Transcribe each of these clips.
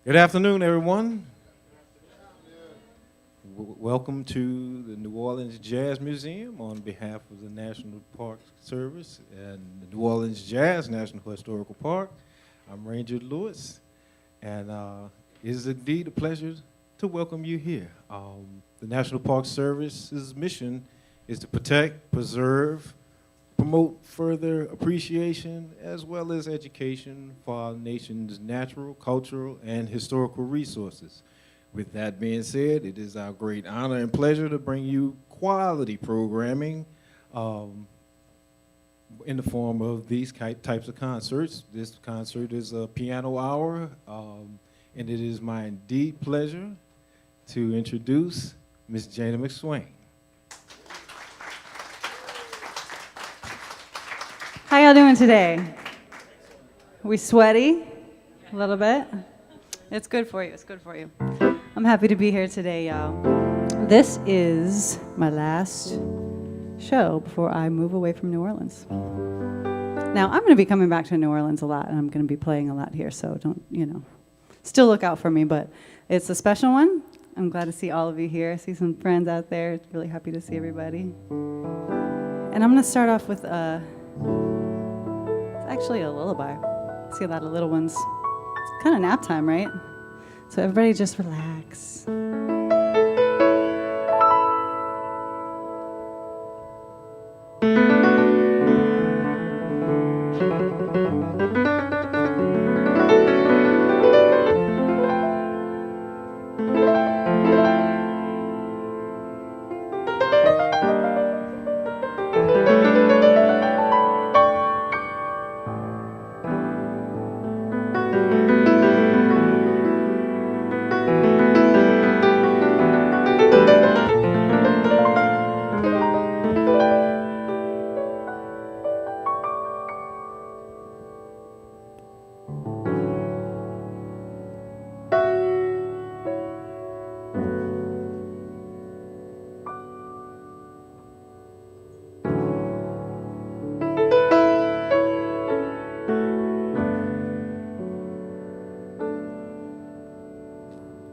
Good afternoon, everyone. Welcome to the New Orleans Jazz Museum on behalf of the National Park Service and the New Orleans Jazz National Historical Park. I'm Ranger Lewis, and it is indeed a pleasure to welcome you here. The National Park Service's mission is to protect, preserve, promote further appreciation as well as education for our nation's natural, cultural, and historical resources. With that being said, it is our great honor and pleasure to bring you quality programming in the form of these types of concerts. This concert is a piano hour, and it is my deep pleasure to introduce Miss Jenna McSwain. How y'all doing today? We sweaty? A little bit? It's good for you. It's good for you. I'm happy to be here today, y'all. This is my last show before I move away from New Orleans. Now, I'm going to be coming back to New Orleans a lot, and I'm going to be playing a lot here, so don't, still look out for me, but it's a special one. I'm glad to see all of you here. I see some friends out there. Really happy to see everybody. And I'm going to start off with it's actually a lullaby. I see a lot of little ones. It's kind of nap time, right? So everybody just relax.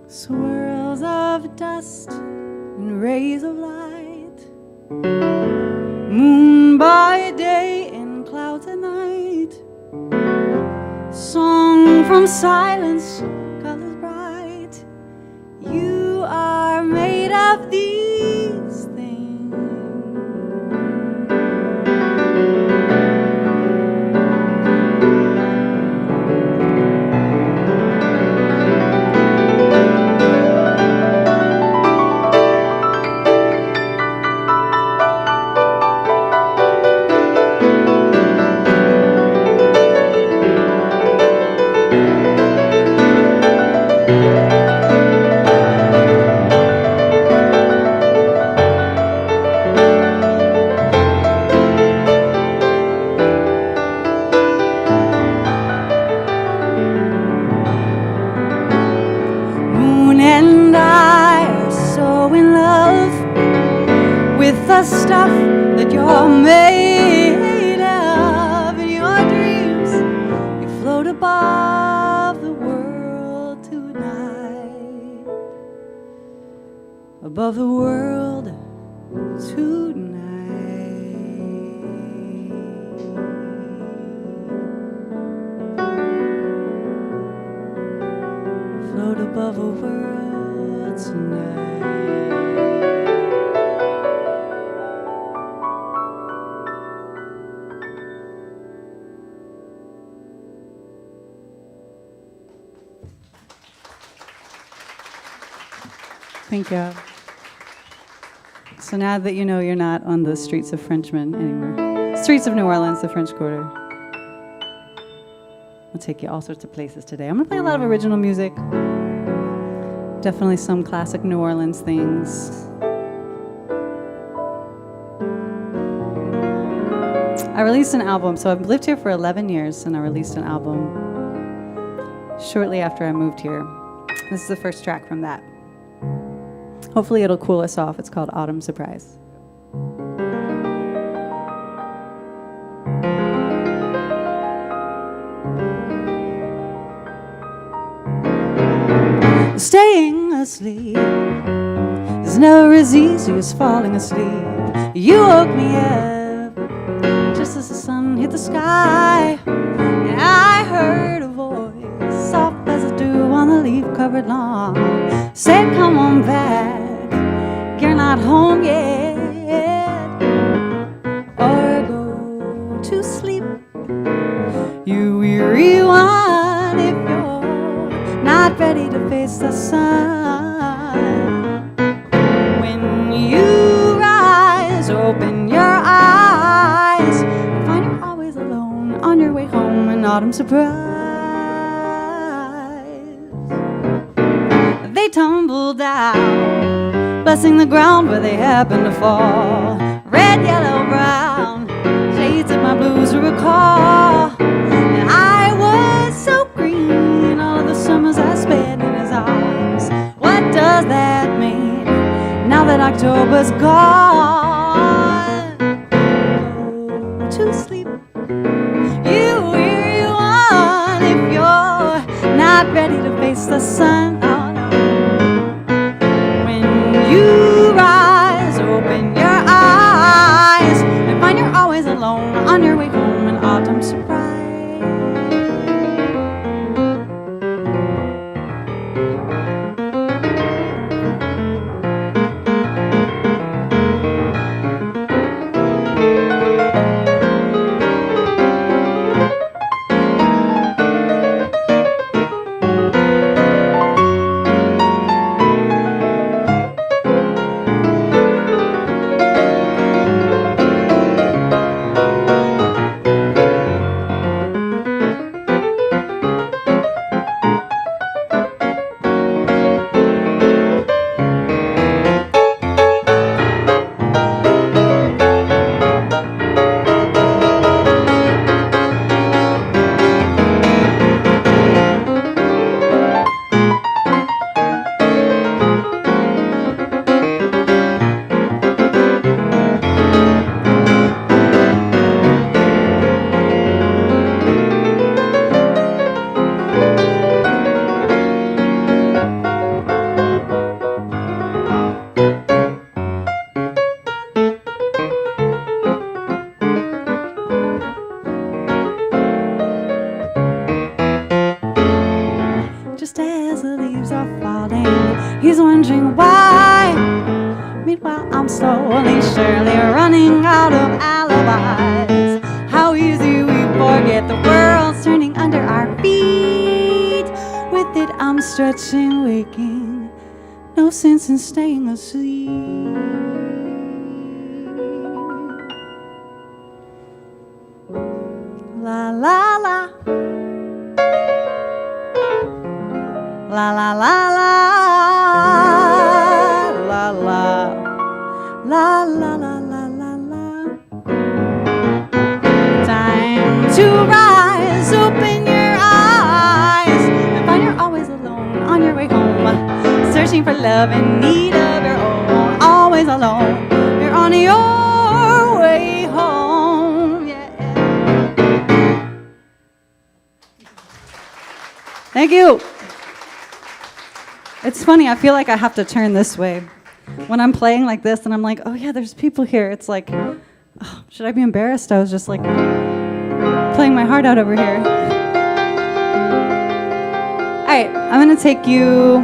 Swirls of dust and rays of light, moon by day and clouds at night, song from silence, colors bright. You are made of these things. The stuff that you're made of. In your dreams, you float above the world tonight. Above the world tonight. Float above the world tonight. Thank you. So now that you know you're not on the streets of Frenchmen anymore, streets of New Orleans, the French Quarter, I'll take you all sorts of places today. I'm going to play a lot of original music, definitely some classic New Orleans things. I released an album, so I've lived here for 11 years, and I released an album shortly after I moved here. This is the first track from that. Hopefully it'll cool us off. It's called Autumn Surprise. staying asleep is never as easy as falling asleep. You woke me up just as the sun hit the sky, and I heard a voice soft as a dew on the leaf-covered lawn, said, come on back, you're not home yet, or go to sleep, you weary one, if you're not ready to face the sun. When you rise, open your eyes, and find you're always alone on your way home, an autumn surprise. They tumble down, blessing the ground where they happen to fall. Red, yellow, brown, shades of my blues to recall. And I was so green, all of the summers I spent in his arms. What does that mean now that October's gone? Go to sleep, you weary one, if you're not ready to face the sun. Oh no. When you rise, open your eyes, and find you're always alone on your way home, an autumn surprise. Just as the leaves are falling, he's wondering why. Meanwhile, I'm slowly, surely running out of alibis. How easy we forget the world's turning under our feet. With it, I'm stretching, waking. No sense in staying asleep. La la la. La la la la la la la la la la la. Time to rise, open your eyes, and find you're always alone on your way home, searching for love in need of your own. Always alone, you're on your way home. Yeah. Thank you. It's funny, I feel like I have to turn this way. When I'm playing like this and I'm like, oh yeah, there's people here, it's like, oh, should I be embarrassed? I was just like playing my heart out over here. All right, I'm gonna take you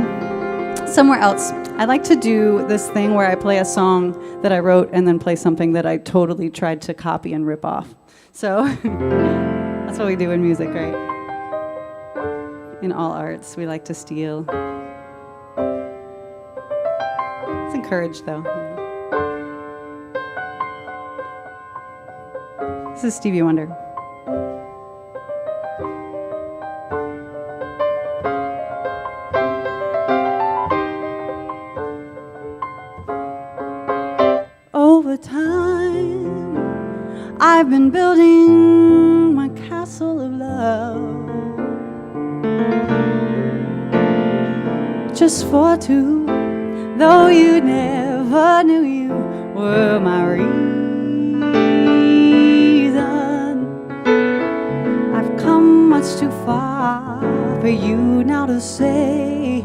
somewhere else. I like to do this thing where I play a song that I wrote and then play something that I totally tried to copy and rip off. So that's what we do in music, right? In all arts, we like to steal. It's encouraged, though. This is Stevie Wonder. Over time, I've been building my castle of love, just for two. Though you never knew you were my reason, I've come much too far for you now to say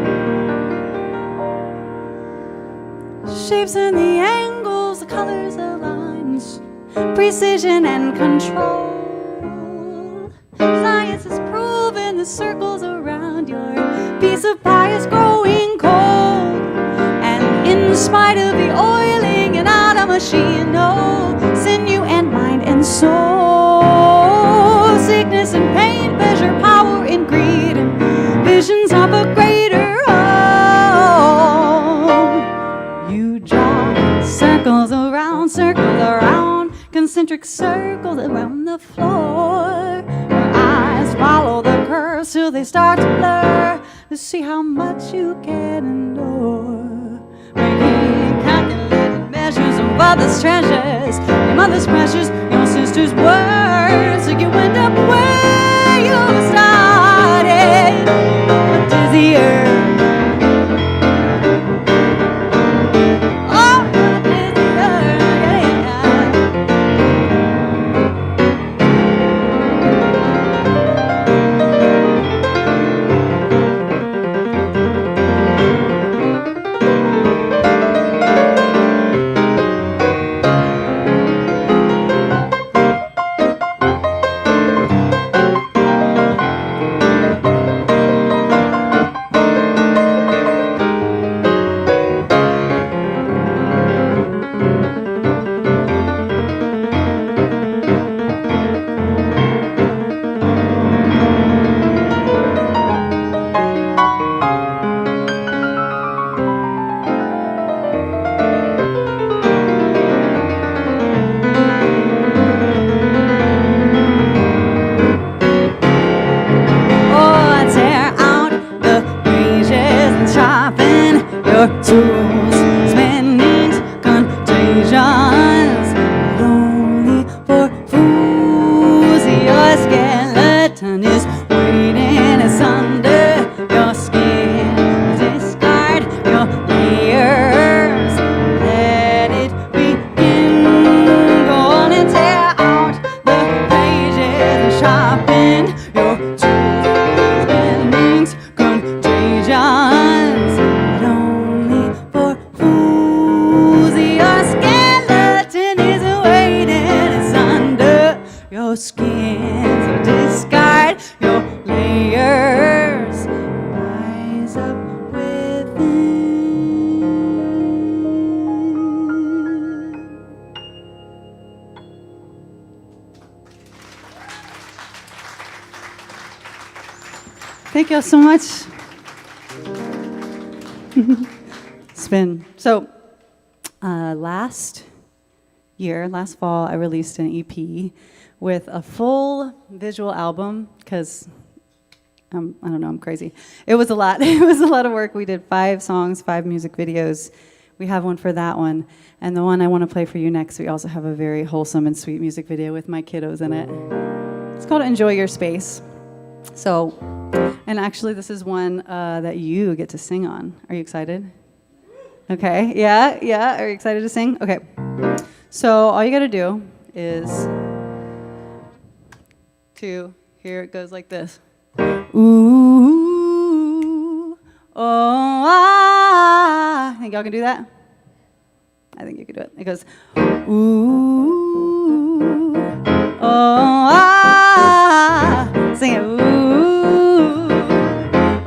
shapes and the angles, the colors, the lines, precision and control. Science has proven the circles around your piece of pie is growing cold. And in spite of the oiling and out of machine, no sinew and mind and soul, sickness and pain, pleasure, power and greed, and visions of a greater whole. You draw circles around, concentric circles around the floor. Your eyes follow the curves till they start to blur, to see how much you can endure. Making calculated measures of others' treasures, your mother's pressures, your sister's words, so you end up where you started, a dizzier. Tools, spendings, contagions, only for fools. Your skeleton is waiting asunder your skin. Discard your layers, let it begin. Go on and tear out the pages and sharpen your tools, spendings, contagions. Skin, so discard your layers, rise up within. Thank you all so much. Spin. So, last fall, I released an EP with a full visual album, because I don't know, I'm crazy. It was a lot. It was a lot of work. We did 5 songs, 5 music videos. We have one for that one. And the one I want to play for you next, we also have a very wholesome and sweet music video with my kiddos in it. It's called Enjoy Your Space. So, and actually this is one that you get to sing on. Are you excited? Okay, yeah. Are you excited to sing? Okay. So all you got to do is here it goes like this. Ooh, oh, ah. Think y'all can do that? I think you can do it. It goes, ooh, oh, ah. Sing it, ooh,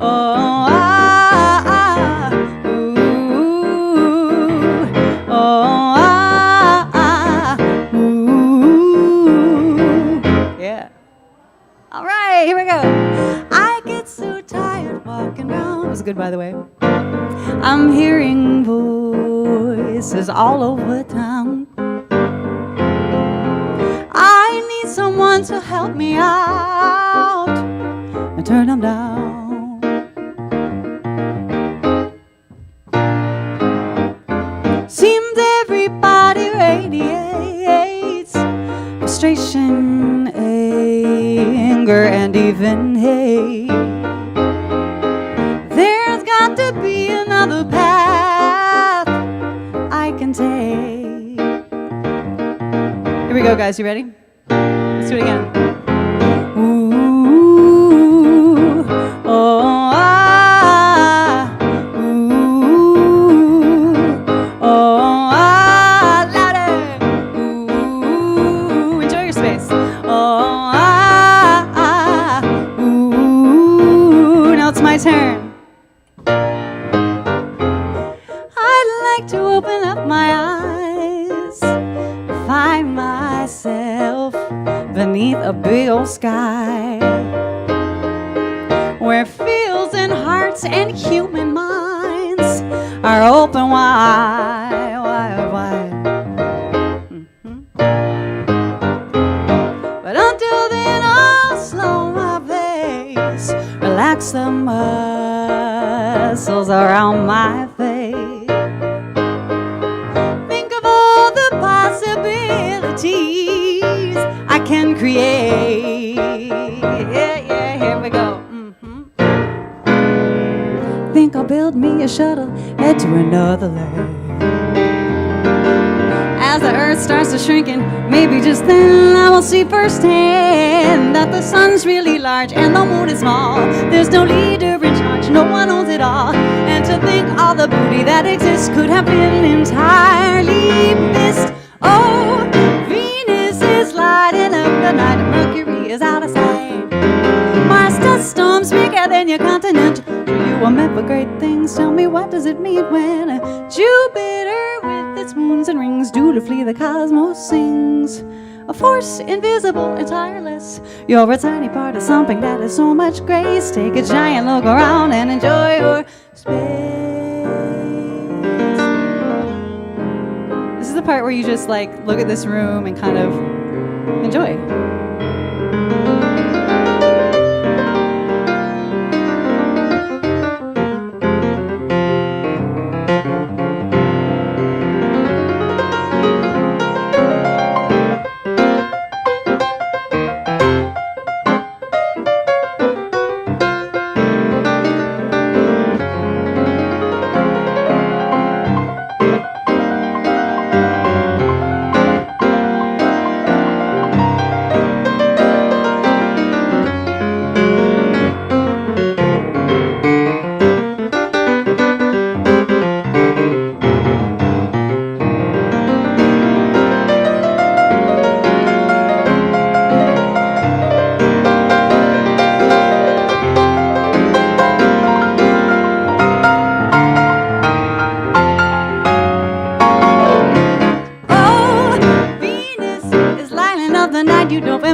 oh, ah, ooh, oh, ah, ooh. Yeah. All right, here we go. I get so tired walking around. It was good, by the way. I'm hearing voices all over town. I need someone to help me out and turn them down. Seems everybody radiates frustration, anger, and even hate. There's got to be another path I can take. Here we go, guys. You ready? Let's do it again. Ooh, oh, ah, ooh, oh, beneath a big old sky, where fields and hearts and human minds are open wide, wide, wide. But until then, I'll slow my pace, relax the muscles around my face. Think of all the possibilities I can create. Yeah, yeah, here we go. Think I'll build me a shuttle, head to another land. As the earth starts to shrinking, maybe just then I will see firsthand that the sun's really large and the moon is small. There's no leader in charge, no one owns it all. And to think all the beauty that exists could have been entirely missed. Oh, Venus is lighting up the night and Mercury is out of sight. Mars dust storms bigger than your continent. You were meant for great things. Tell me, what does it mean when Jupiter with its moons and rings dutifully the cosmos sings? A force invisible and tireless. You're a tiny part of something that has so much grace. Take a giant look around and enjoy your space. This is the part where you just like look at this room and kind of enjoy.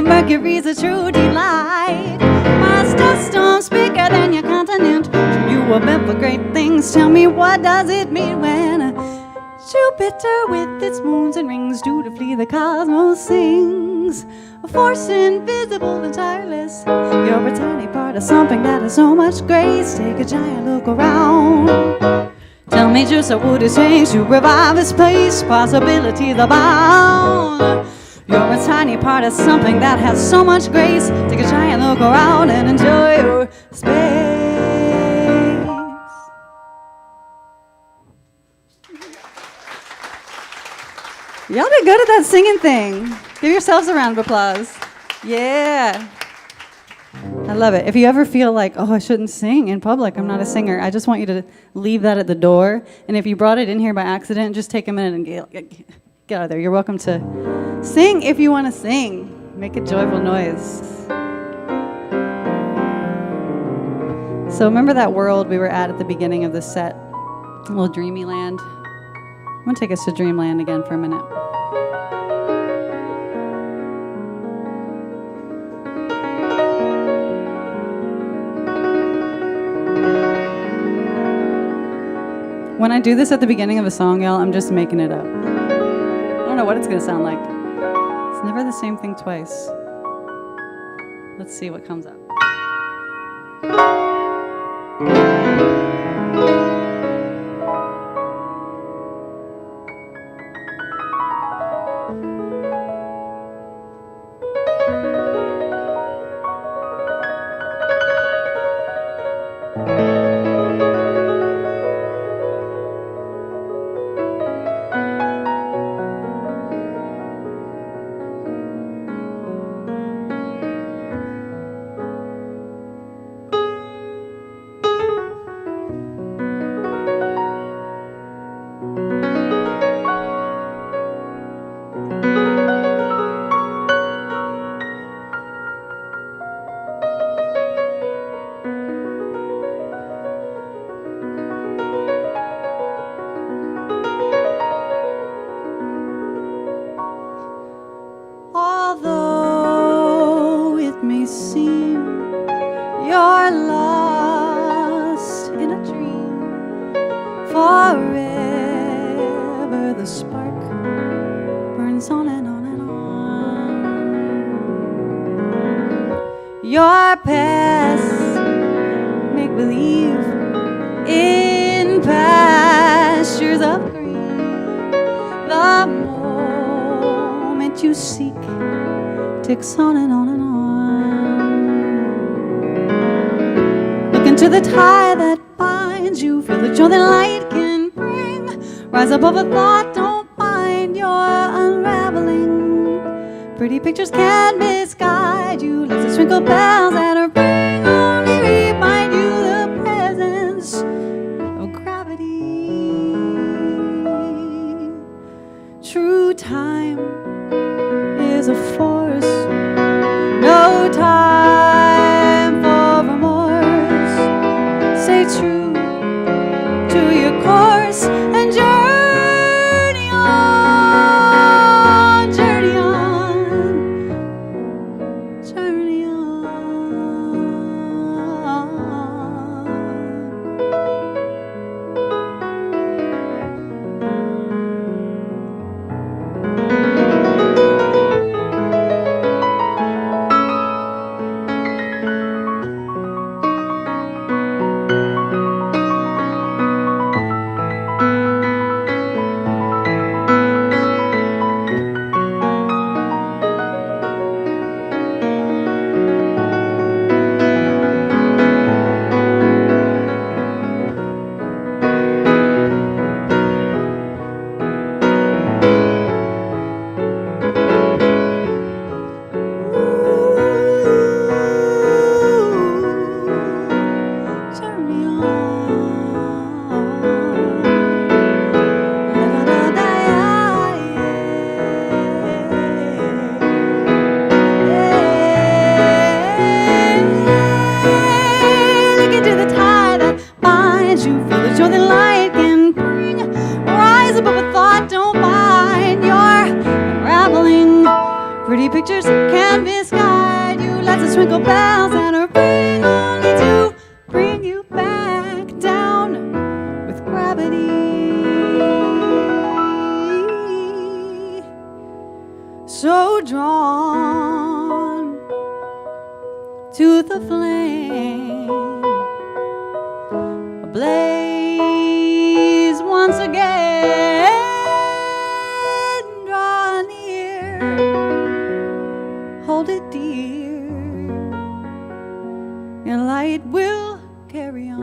Mercury's a true delight. Mars dust storms bigger than your continent. You were meant for great things. Tell me, what does it mean when Jupiter with its moons and rings dutifully the cosmos sings? A force invisible and tireless. You're a tiny part of something that has so much grace. Take a giant look around. Tell me just what it takes to revive this place. Possibilities abound. You're a tiny part of something that has so much grace. Take a giant look around and enjoy your space. Y'all did good at that singing thing. Give yourselves a round of applause. Yeah. I love it. If you ever feel like, oh, I shouldn't sing in public, I'm not a singer, I just want you to leave that at the door. And if you brought it in here by accident, just take a minute and get out of there. You're welcome to sing if you want to sing. Make a joyful noise. So remember that world we were at the beginning of this set? A little dreamy land. I'm going to take us to dreamland again for a minute. When I do this at the beginning of a song, y'all, I'm just making it up. I don't know what it's going to sound like. It's never the same thing twice. Let's see what comes up. your past, make believe in pastures of green. The moment you seek ticks on and on and on. Look into the tie that binds you, feel the joy that light can bring. Rise above a thought, don't find your unraveling. Pretty pictures can misguide you, let's just twinkle bells that are ring. Only remind you the presence of gravity. True time is a force, no time for remorse. Stay true to your course and journey on, journey on, journey on. Pretty pictures can misguide you. Let's just twinkle bells and a ring, only to bring you back down with gravity. So drawn to the flame, ablaze once again. Draw near, hold it dear, your light will carry on.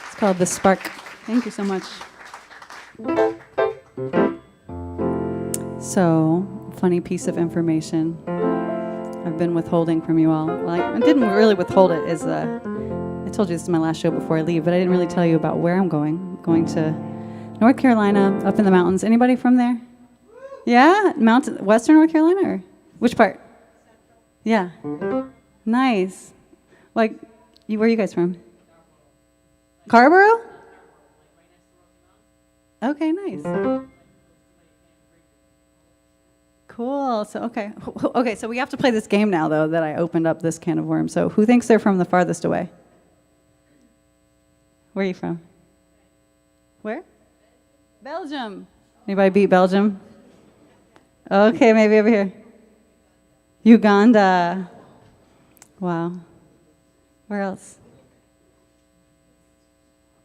It's called The Spark. Thank you so much. So, funny piece of information I've been withholding from you all. Well, I didn't really withhold it. I told you this is my last show before I leave, but I didn't really tell you about where I'm going. I'm going to North Carolina, up in the mountains. Anybody from there? Yeah? Western North Carolina? Or which part? Yeah. Nice. Like, where are you guys from? Carrboro? Okay, nice. Cool. So, okay. Okay, so we have to play this game now, though, that I opened up this can of worms. So who thinks they're from the farthest away? Where are you from? Where? Belgium. Anybody beat Belgium? Okay, maybe over here. Uganda. Wow. Where else?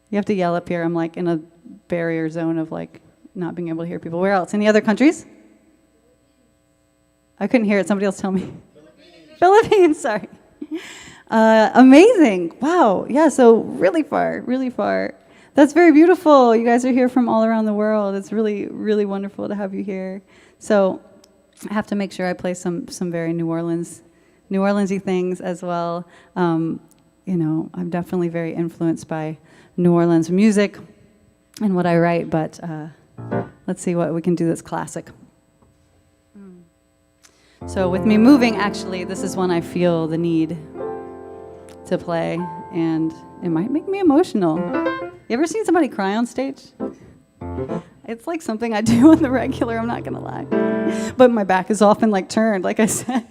You have to yell up here. I'm like in a barrier zone of like not being able to hear people. Where else? Any other countries? I couldn't hear it. Somebody else tell me. Philippines, sorry. Amazing. Wow. Yeah, so really far, really far. That's very beautiful. You guys are here from all around the world. It's really, really wonderful to have you here. So I have to make sure I play some very New Orleans-y things as well. You know, I'm definitely very influenced by New Orleans music and what I write, but let's see what we can do that's classic. So with me moving, actually, this is one I feel the need to play, and it might make me emotional. You ever seen somebody cry on stage? It's like something I do on the regular, I'm not gonna lie. But my back is often like turned, like I said.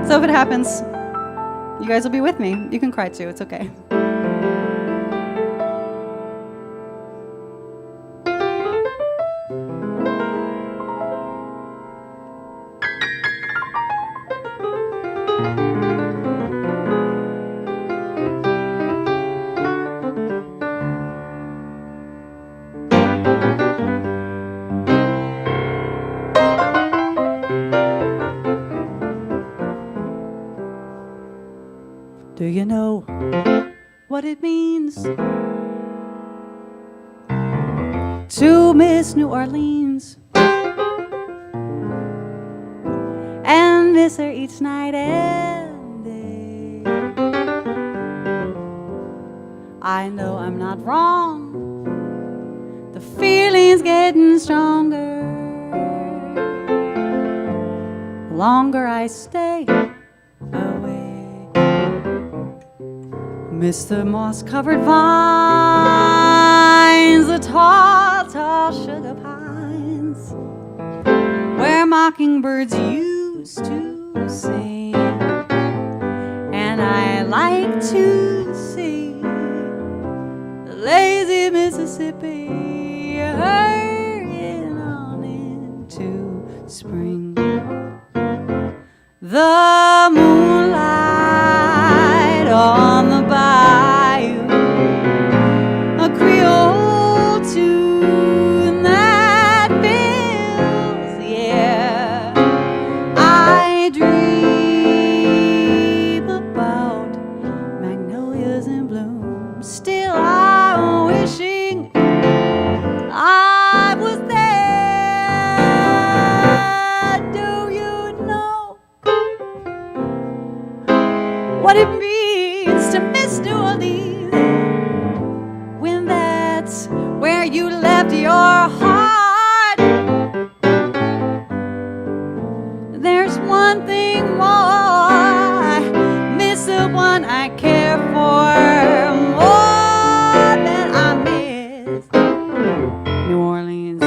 So if it happens, You guys will be with me. You can cry too. It's okay. Do you know what it means to miss New Orleans and miss her each night and day? I know I'm not wrong. The feeling's getting stronger. The longer I stay away. Miss the moss-covered vines, the tall, tall sugar pines, where mockingbirds used to sing. And I like to see the lazy Mississippi hurrying on into spring. The moonlight on the bayou, a Creole tune that fills the air. I dream about magnolias in bloom. Still I'm wishing I was there. Do you know what it means to miss New Orleans when that's where you left your heart? There's one thing more, I miss the one I care for more than I miss New Orleans.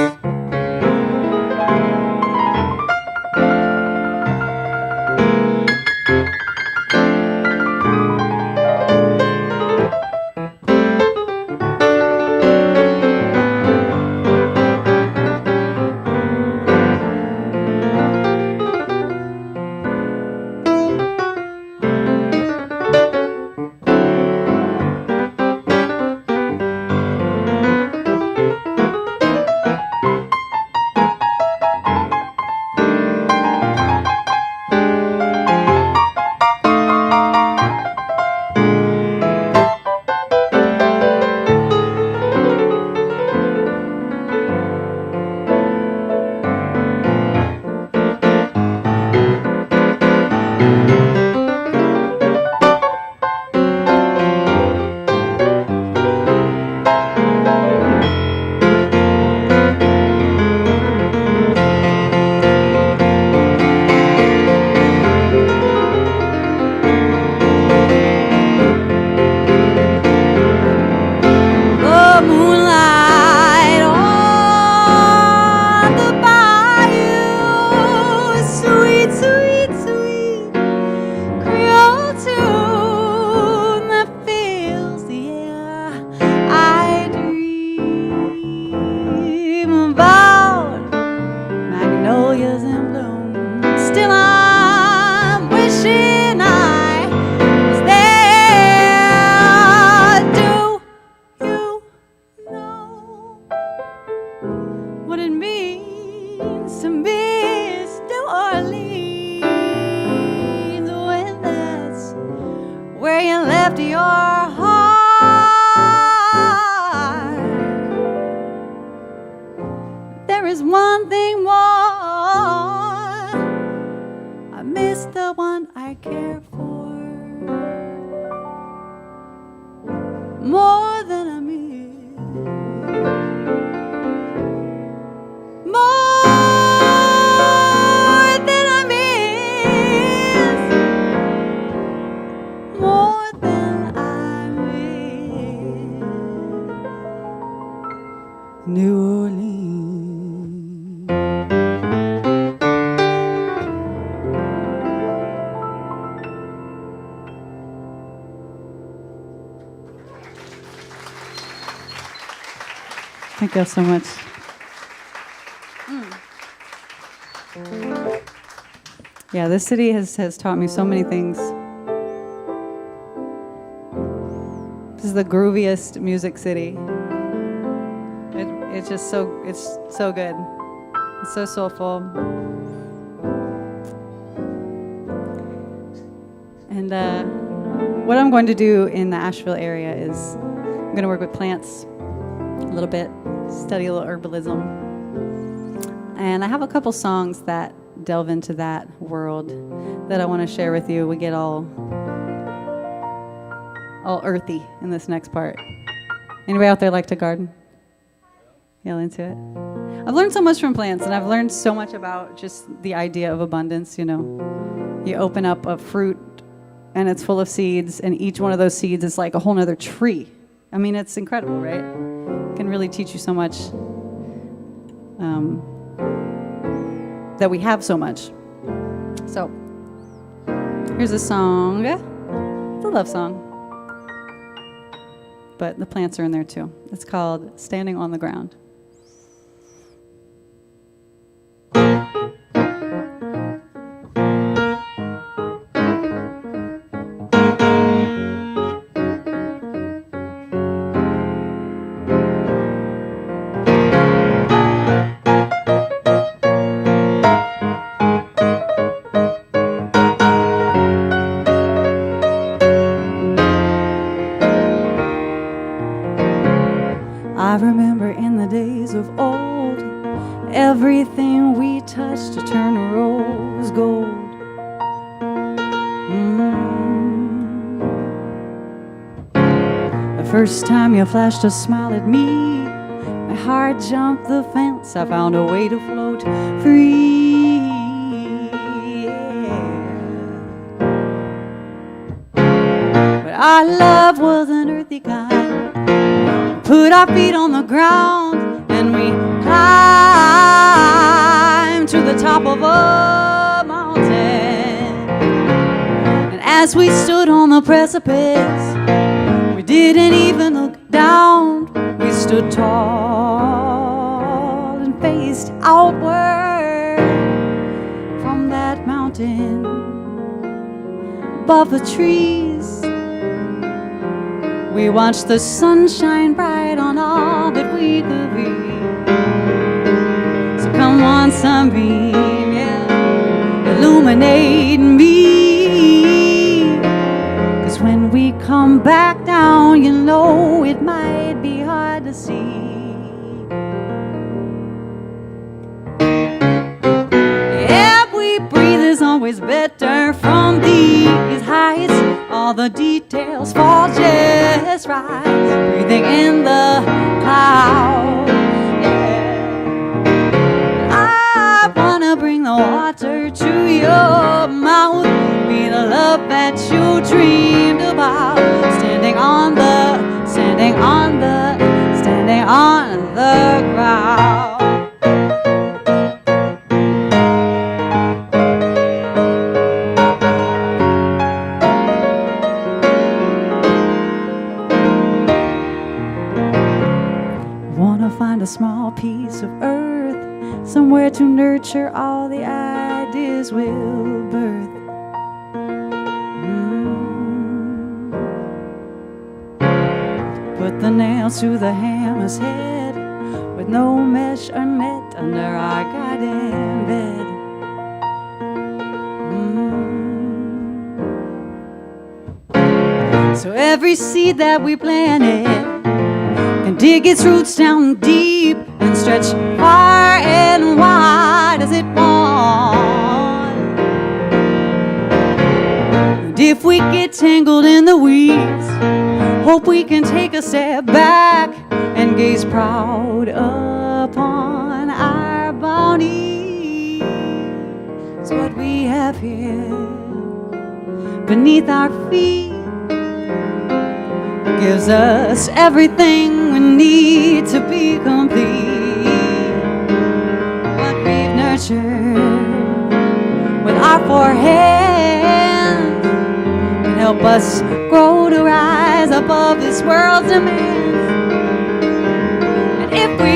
Thank you so much. Yeah, this city has taught me so many things. This is the grooviest music city. It's just so good. It's so soulful. And what I'm going to do in the Asheville area is I'm going to work with plants a little bit, study a little herbalism. And I have a couple songs that delve into that world that I want to share with you. We get all earthy in this next part. Anybody out there like to garden? Yell into it. I've learned so much from plants, and I've learned so much about just the idea of abundance. You know, you open up a fruit and it's full of seeds, and each one of those seeds is like a whole nother tree. I mean, it's incredible, right? It can really teach you so much, that we have so much. So here's a song. It's a love song, but the plants are in there too. It's called Standing on the Ground. I remember in the days of old, everything we touched to turn rose gold. The first time you flashed a smile at me, my heart jumped the fence. I found a way to float free. But our love was an earthy kind. Put our feet on the ground and we climbed to the top of a mountain. And as we stood on the precipice, we didn't even look down. We stood tall and faced outward from that mountain. Above the trees, we watched the sun shine bright on all that we could be. So come on, sunbeam, yeah, illuminate me. 'Cause when we come back down, you know it might be hard to see. Yeah, we breathe is always better from these heights. All the details fall just right, breathing in the clouds. Yeah. I wanna bring the water to your mouth, be the love that you dreamed about. Standing on the ground. Find a small piece of earth, somewhere to nurture all the ideas we'll birth. Put the nails to the hammer's head, with no mesh or net under our garden bed. So every seed that we planted can dig its roots down deep and stretch far and wide as it wants. And if we get tangled in the weeds, hope we can take a step back and gaze proud upon our bounty. It's what we have here beneath our feet. Gives us everything we need to be complete. What we've nurtured with our four hands can help us grow to rise above this world's demands. And if we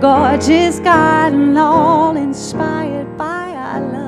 gorgeous garden, all inspired by our love.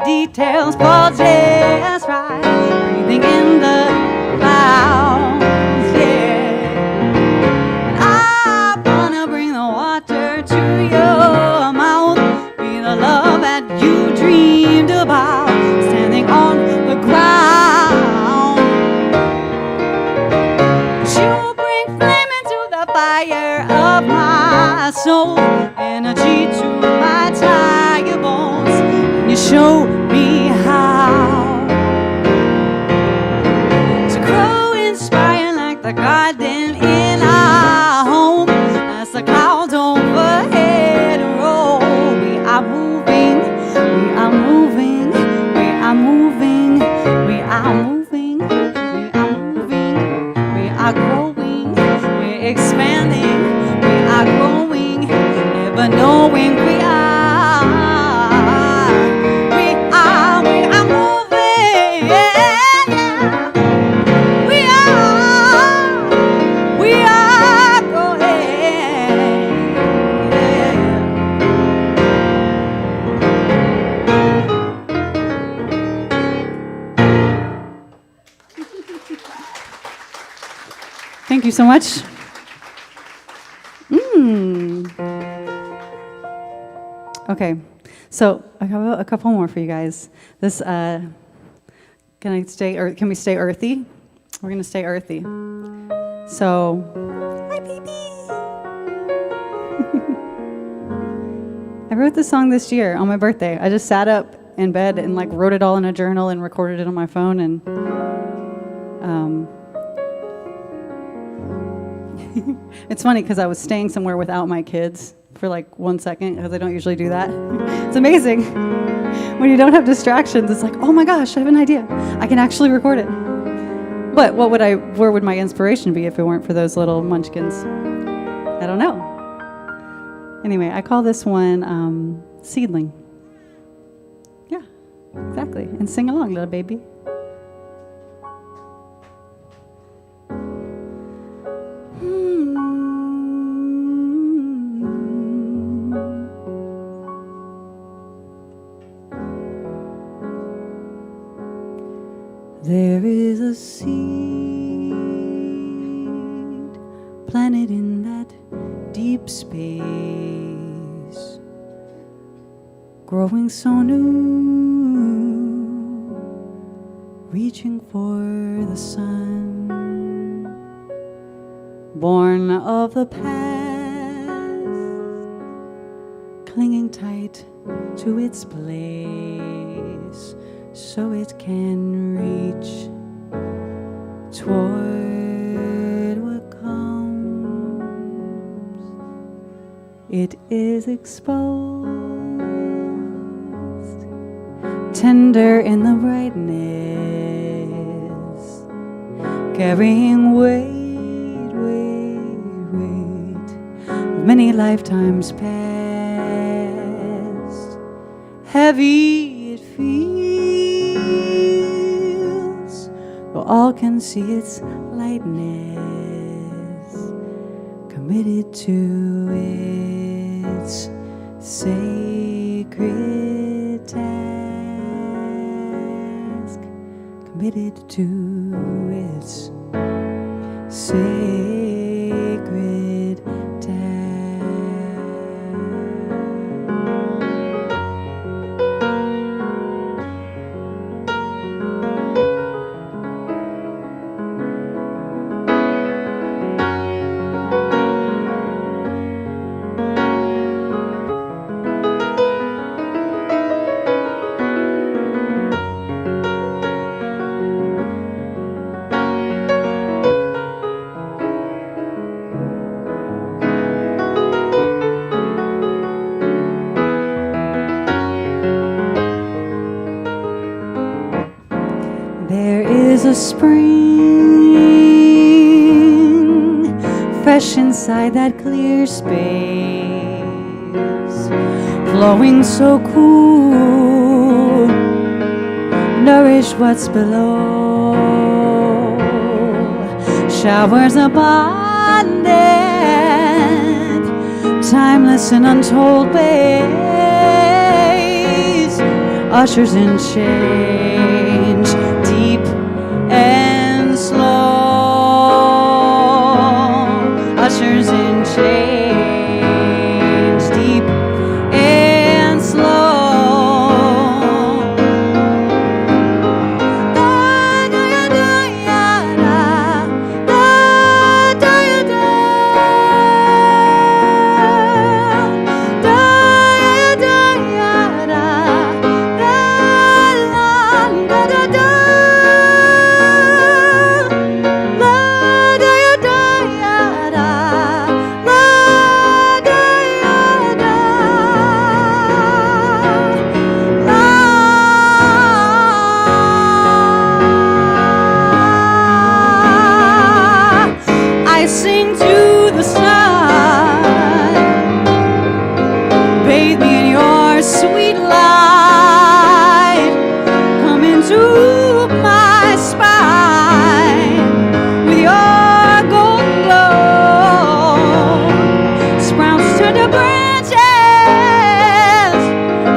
Details fall just right, breathing in the clouds, yeah. And I wanna bring the water to your mouth, be the love that you dreamed about, standing on the ground. You bring flame into the fire of my soul, energy to my tired bones. You show me how to grow, inspire like the garden in our home. As the clouds overhead roll, we are moving, we are moving, we are moving, we are moving, we are moving, we are growing, we're expanding, we are growing, never knowing we are. Thank you so much. Okay, so I have a couple more for you guys. This, can I stay, or can we stay earthy? We're gonna stay earthy. So, hi baby. I wrote this song this year on my birthday. I just sat up in bed and like wrote it all in a journal and recorded it on my phone, and it's funny because I was staying somewhere without my kids for like 1 second, because I don't usually do that. It's amazing. When you don't have distractions, it's like, oh my gosh, I have an idea. I can actually record it. But where would my inspiration be if it weren't for those little munchkins? I don't know. Anyway, I call this one Seedling. Yeah, exactly. And sing along, little baby. There is a seed planted in that deep space, growing so new, reaching for the sun, born of the past, clinging tight to its place, so it can reach toward what comes. It is exposed, tender in the brightness, carrying weight of many lifetimes past. Heavy it feels, though all can see its lightness, committed to its sacred task, committed to its sacred task. of spring, fresh inside that clear space, flowing so cool, nourish what's below, showers abundant, timeless and untold ways, ushers in change, deep and slow, ushers in change, deep and slow. I sing to the sun, bathe me in your sweet light, come into my spine with your golden glow, sprouts turn to branches,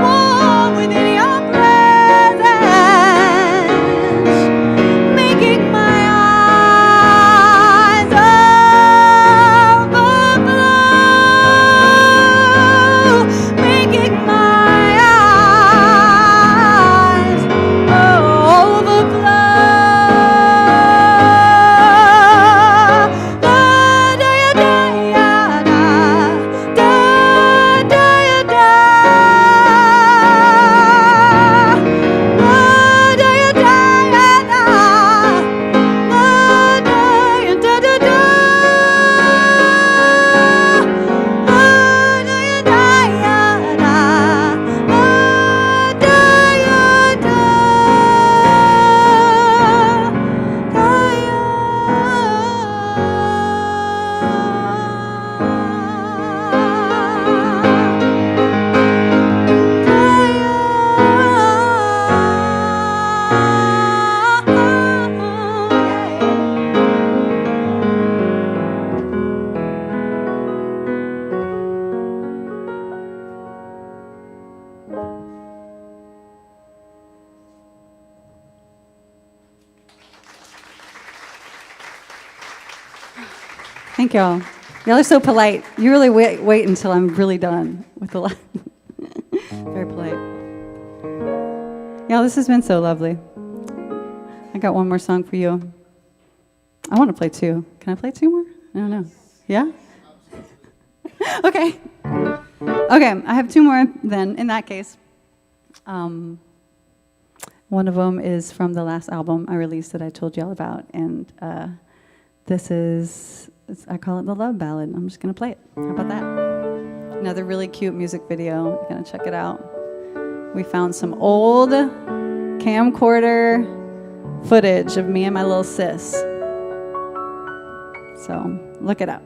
warm within your presence, making my eyes overflow, making my eyes overflow. Da da da da da da da Thank y'all. Y'all are so polite. You really wait until I'm really done with the line. Very polite. Y'all, this has been so lovely. I got one more song for you. I want to play two. Can I play two more? I don't know. Yeah? Okay. Okay, I have two more then, in that case. One of them is from the last album I released that I told y'all about, and this is, I call it the love ballad. I'm just going to play it. How about that? Another really cute music video. You're going to check it out. We found some old camcorder footage of me and my little sis. So look it up.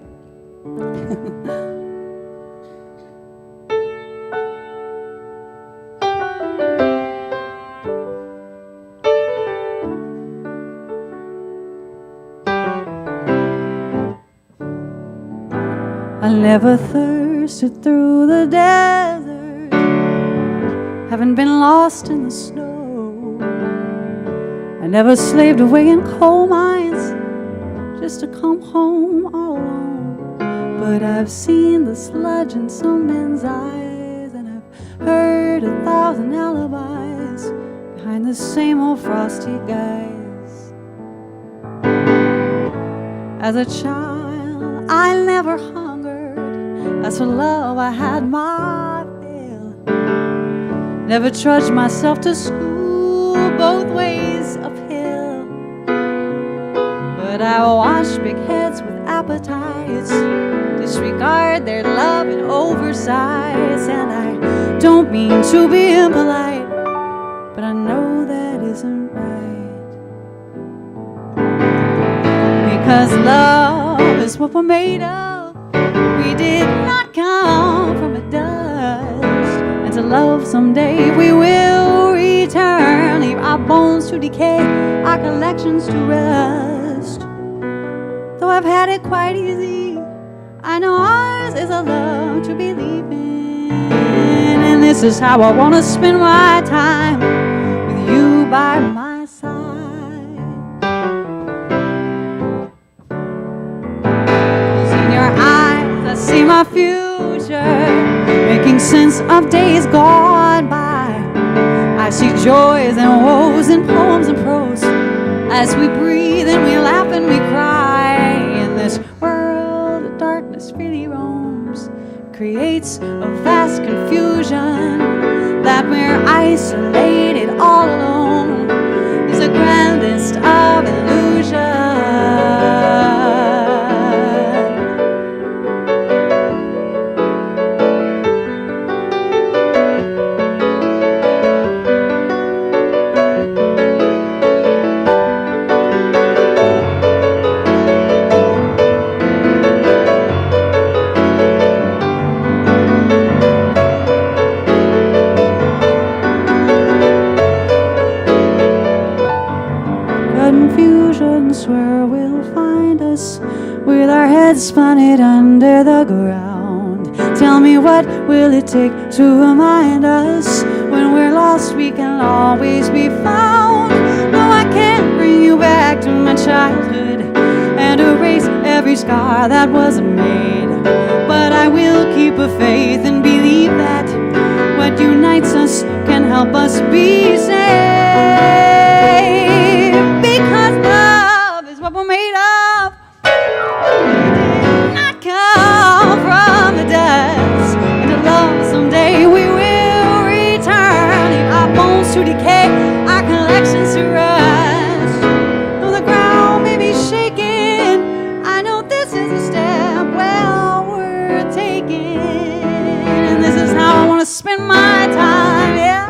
I never thirsted through the desert, haven't been lost in the snow. I never slaved away in coal mines just to come home all alone. But I've seen the sludge in some men's eyes, and I've heard 1,000 alibis behind the same old frosty guise. As a child, I never hungered. As for love, I had my fill. Never trudged myself to school both ways uphill. But I wash big heads with appetites, disregard their love and oversights. And I don't mean to be impolite, but I know that isn't right. 'cause love is what we're made of. We did not come from the dust, and to love someday we will return. Leave our bones to decay, our collections to rust. Though I've had it quite easy, I know ours is a love to believe in. And this is how I want to spend my time, with you by my side. 'Cause in your eyes I see my future, making sense of days gone by. I see joys and woes in poems and prose, as we breathe and we laugh and we cry. In this world of darkness freely roams, creates a vast confusion. That we're isolated all alone is the grandest of illusions. Confusion's where we'll find us, with our heads planted under the ground. Tell me, what will it take to remind us? When we're lost we can always be found. No, I can't bring you back to my childhood and erase every scar that wasn't made, but I will keep a faith and believe that what unites us can help us be saved. Because love is what we're made of. We did not come from the dust, and to love someday we will return. Leave our bones to decay, our collections to rust. Though the ground may be shaking, I know this is a step well worth taking. And this is how I want to spend my time, yeah.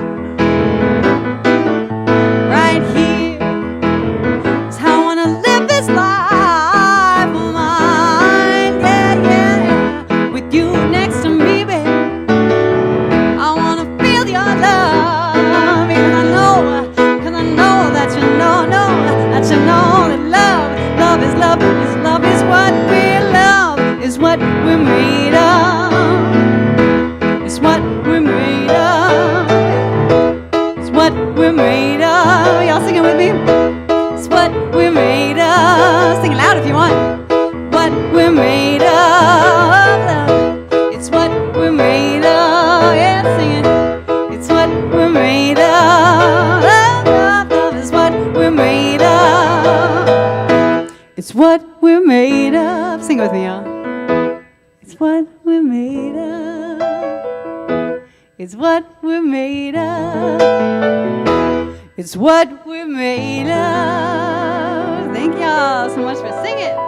Right here is how I want to live this life of mine, yeah, yeah, yeah. With you next to me, baby, I want to feel your love. Because I know that you know that you know that love is love is love is what we love, is what we're made of. It's what we're made of. It's what we're made of. Y'all singing with me? It's what we're made of. Sing it loud if you want. What we're made of. It's what we're made of. Yeah, sing it. It's what we're made of. Love is what we're made of. It's what we're made of. Sing it with me, y'all. It's what we're made of. It's what we're made of. It's what we're made of. Thank y'all so much for singing.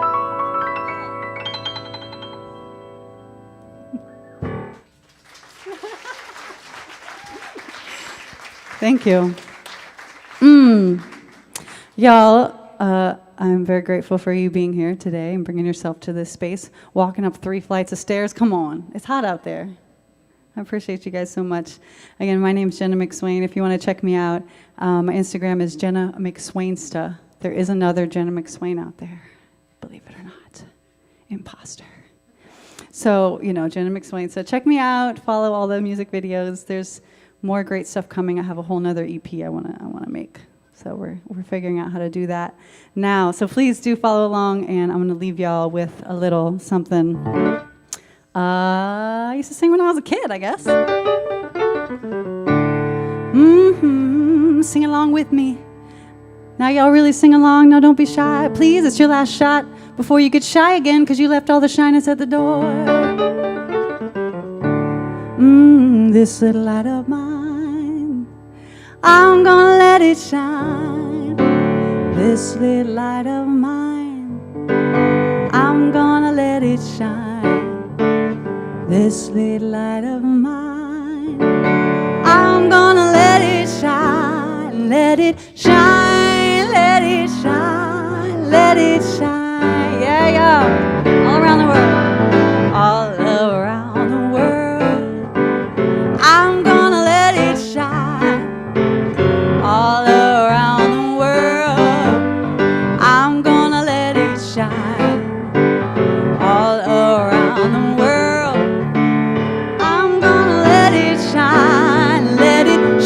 Thank you. Y'all, I'm very grateful for you being here today and bringing yourself to this space, walking up 3 flights of stairs. Come on, it's hot out there. I appreciate you guys so much. Again, my name's Jenna McSwain. If you want to check me out, my Instagram is Jenna McSwainsta. There is another Jenna McSwain out there, believe it or not. Imposter. So, Jenna McSwain. So check me out, follow all the music videos. There's more great stuff coming. I have a whole nother EP I wanna make. So we're figuring out how to do that now. So please do follow along, and I'm gonna leave y'all with a little something. I used to sing when I was a kid, I guess. Sing along with me. Now y'all really sing along. No, don't be shy. Please, it's your last shot before you get shy again, because you left all the shyness at the door. This little light of mine, I'm gonna let it shine. This little light of mine, I'm gonna let it shine. This little light of mine, I'm gonna let it shine. Let it shine, let it shine, let it shine.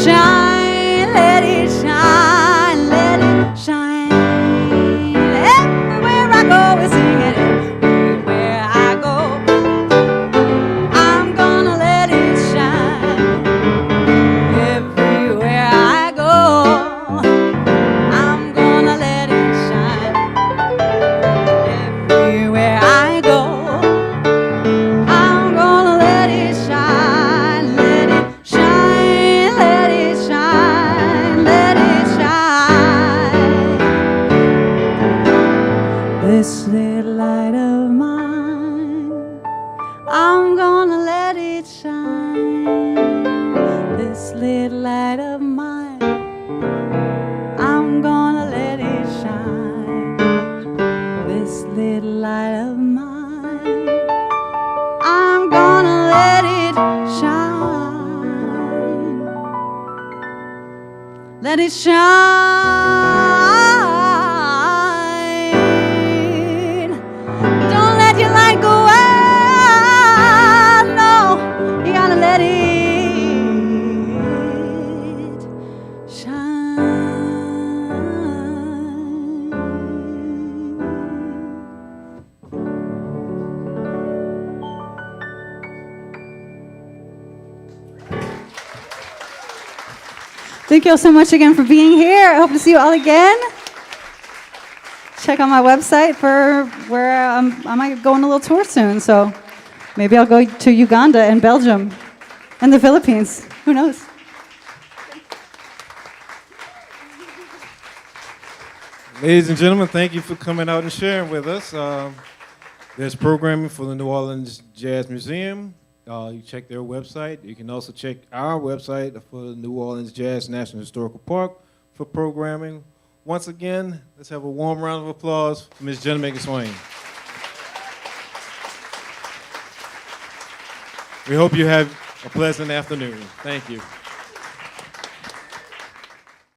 shine, let it shine, let it shine. Everywhere I go, we sing it. Everywhere I go, I'm gonna let it shine. Everywhere I go, I'm gonna let it shine. Everywhere I go, I'm gonna let it shine. Let it shine, let it shine, let it shine. This little light of mine, I'm gonna let it shine. This little light of mine, I'm gonna let it shine. This little light of mine, I'm gonna let it shine. Let it shine. Don't let your light go out. No, you gotta let it shine. Thank you all so much again for being here. I hope to see you all again. Check out my website for where I might go on a little tour soon. So maybe I'll go to Uganda and Belgium and the Philippines. Who knows? Ladies and gentlemen, thank you for coming out and sharing with us. There's programming for the New Orleans Jazz Museum. You check their website. You can also check our website for the New Orleans Jazz National Historical Park for programming. Once again, let's have a warm round of applause for Ms. Jenna McSwain. We hope you have a pleasant afternoon. Thank you.